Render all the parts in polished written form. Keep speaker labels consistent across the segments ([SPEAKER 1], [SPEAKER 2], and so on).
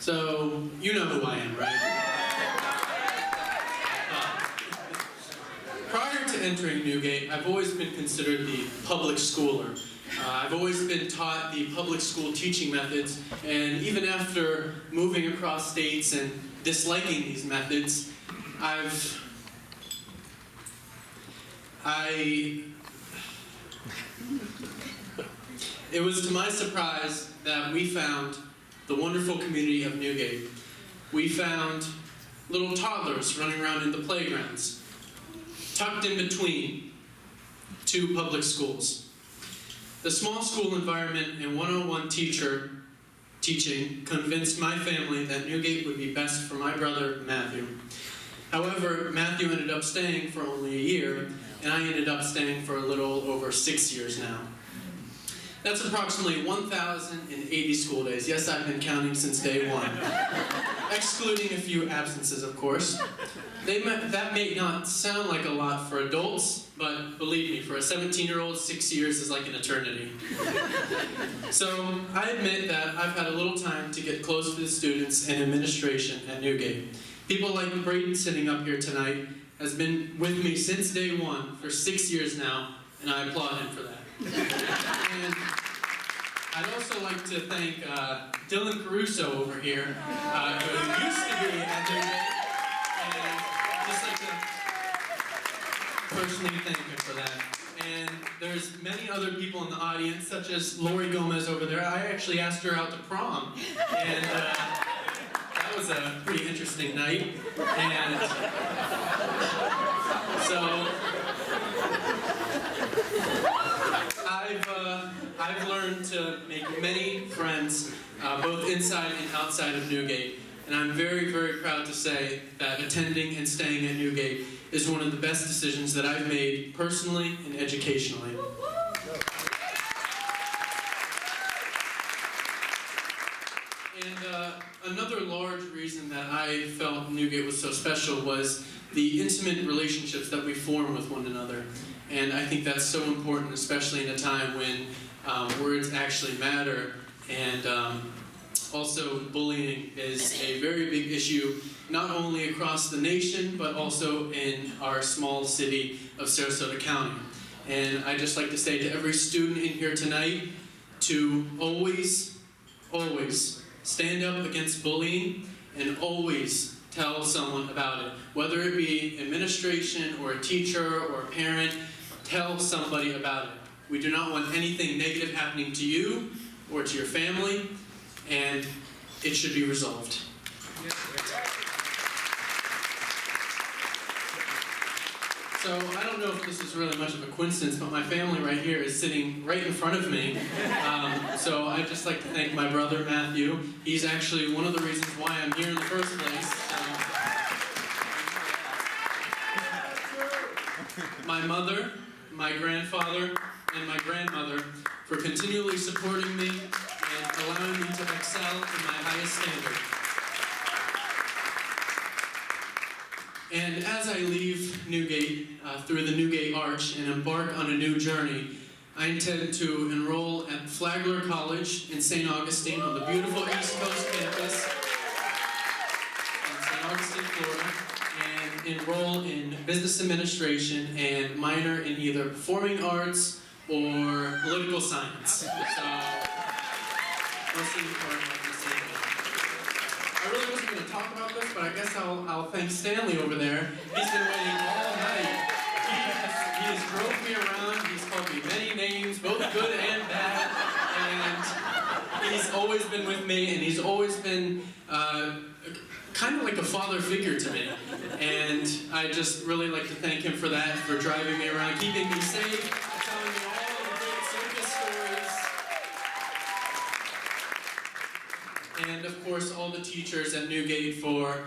[SPEAKER 1] So, you know who I am, right? Prior to entering NewGate, I've always been considered the public schooler. I've always been taught the public school teaching methods, and even after moving across states and disliking these methods, it was to my surprise that we found the wonderful community of NewGate. We found little toddlers running around in the playgrounds, tucked in between two public schools. The small school environment and one-on-one teaching convinced my family that NewGate would be best for my brother, Matthew. However, Matthew ended up staying for only a year, and I ended up staying for a little over 6 years now. That's approximately 1,080 school days. Yes, I've been counting since day one. Excluding a few absences, of course. That may not sound like a lot for adults, but believe me, for a 17-year-old, 6 years is like an eternity. So I admit that I've had a little time to get close to the students and administration at NewGate. People like Brayden sitting up here tonight has been with me since day one for 6 years now, and I applaud him for that. And I'd also like to thank Dylan Caruso over here, who used to be at NewGate, and I'd just like to personally thank him for that. And there's many other people in the audience, such as Lori Gomez over there. I actually asked her out to prom, and that was a pretty interesting night. And so I've learned to make many friends, both inside and outside of NewGate, and I'm very, very proud to say that attending and staying at NewGate is one of the best decisions that I've made personally and educationally. And another large reason that I felt NewGate was so special was the intimate relationships that we form with one another. And I think that's so important, especially in a time when words actually matter. And also bullying is a very big issue, not only across the nation, but also in our small city of Sarasota County. And I'd just like to say to every student in here tonight to always, always stand up against bullying and always tell someone about it. Whether it be administration or a teacher or a parent, tell somebody about it. We do not want anything negative happening to you or to your family, and it should be resolved. So I don't know if this is really much of a coincidence, but my family right here is sitting right in front of me. So I'd just like to thank my brother, Matthew. He's actually one of the reasons why I'm here in the first place. My mother, my grandfather, and my grandmother for continually supporting me and allowing me to excel to my highest standard. And as I leave NewGate through the NewGate Arch and embark on a new journey, I intend to enroll at Flagler College in St. Augustine on the beautiful East Coast campus in St. Augustine, Florida, and enroll in business administration and minor in either performing arts or political science. So, most important, like the same. I really wasn't going to talk about this, but I guess I'll thank Stanley over there. He's been waiting all night. He has drove me around. He's called me many names, both good and bad. And he's always been with me, and he's always been kind of like a father figure to me. And I just really like to thank him for that, for driving me around, keeping me safe, telling me all of the great circus stories. And of course, all the teachers at NewGate for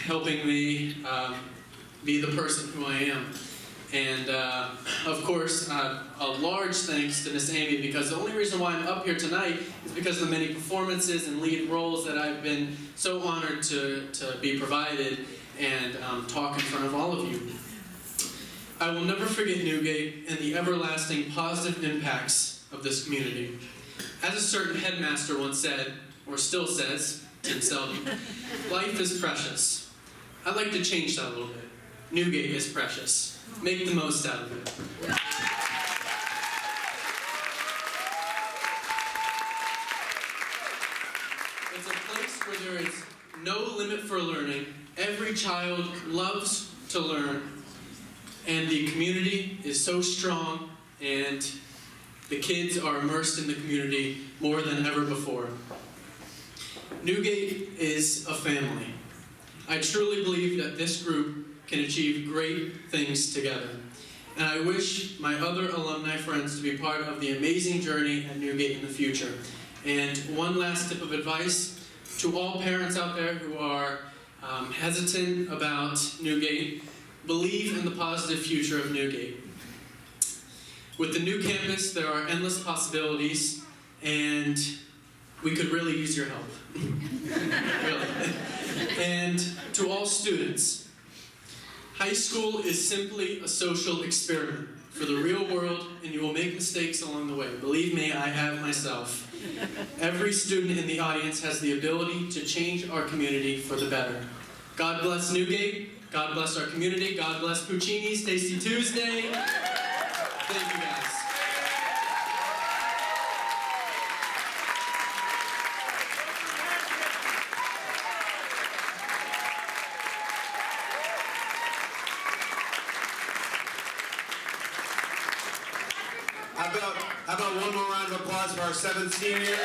[SPEAKER 1] helping me be the person who I am. And of course, a large thanks to Miss Amy, because the only reason why I'm up here tonight is because of the many performances and lead roles that I've been so honored to be provided and talk in front of all of you. I will never forget NewGate and the everlasting positive impacts of this community. As a certain headmaster once said, or still says, Tim Selden. Life is precious. I'd like to change that a little bit. NewGate is precious. Make the most out of it. It's a place where there is no limit for learning. Every child loves to learn, and the community is so strong, and the kids are immersed in the community more than ever before. NewGate is a family. I truly believe that this group can achieve great things together. And I wish my other alumni friends to be part of the amazing journey at NewGate in the future. And one last tip of advice to all parents out there who are hesitant about NewGate: believe in the positive future of NewGate. With the new campus, there are endless possibilities, and we could really use your help. Really. And to all students, high school is simply a social experiment for the real world, and you will make mistakes along the way. Believe me, I have myself. Every student in the audience has the ability to change our community for the better. God bless NewGate. God bless our community. God bless Puccini's Tasty Tuesday. Thank you, guys.
[SPEAKER 2] How about one more round of applause for our 7 seniors?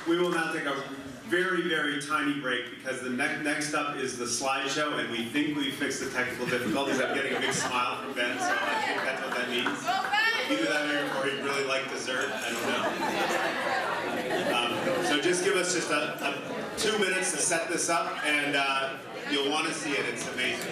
[SPEAKER 2] We will now take a very, very tiny break because the next up is the slideshow, and we think we fixed the technical difficulties. I'm getting a big smile from Ben, so I think that's what that means. Either that or he really liked dessert, I don't know. So just give us just 2 minutes to set this up, and you'll want to see it. It's amazing.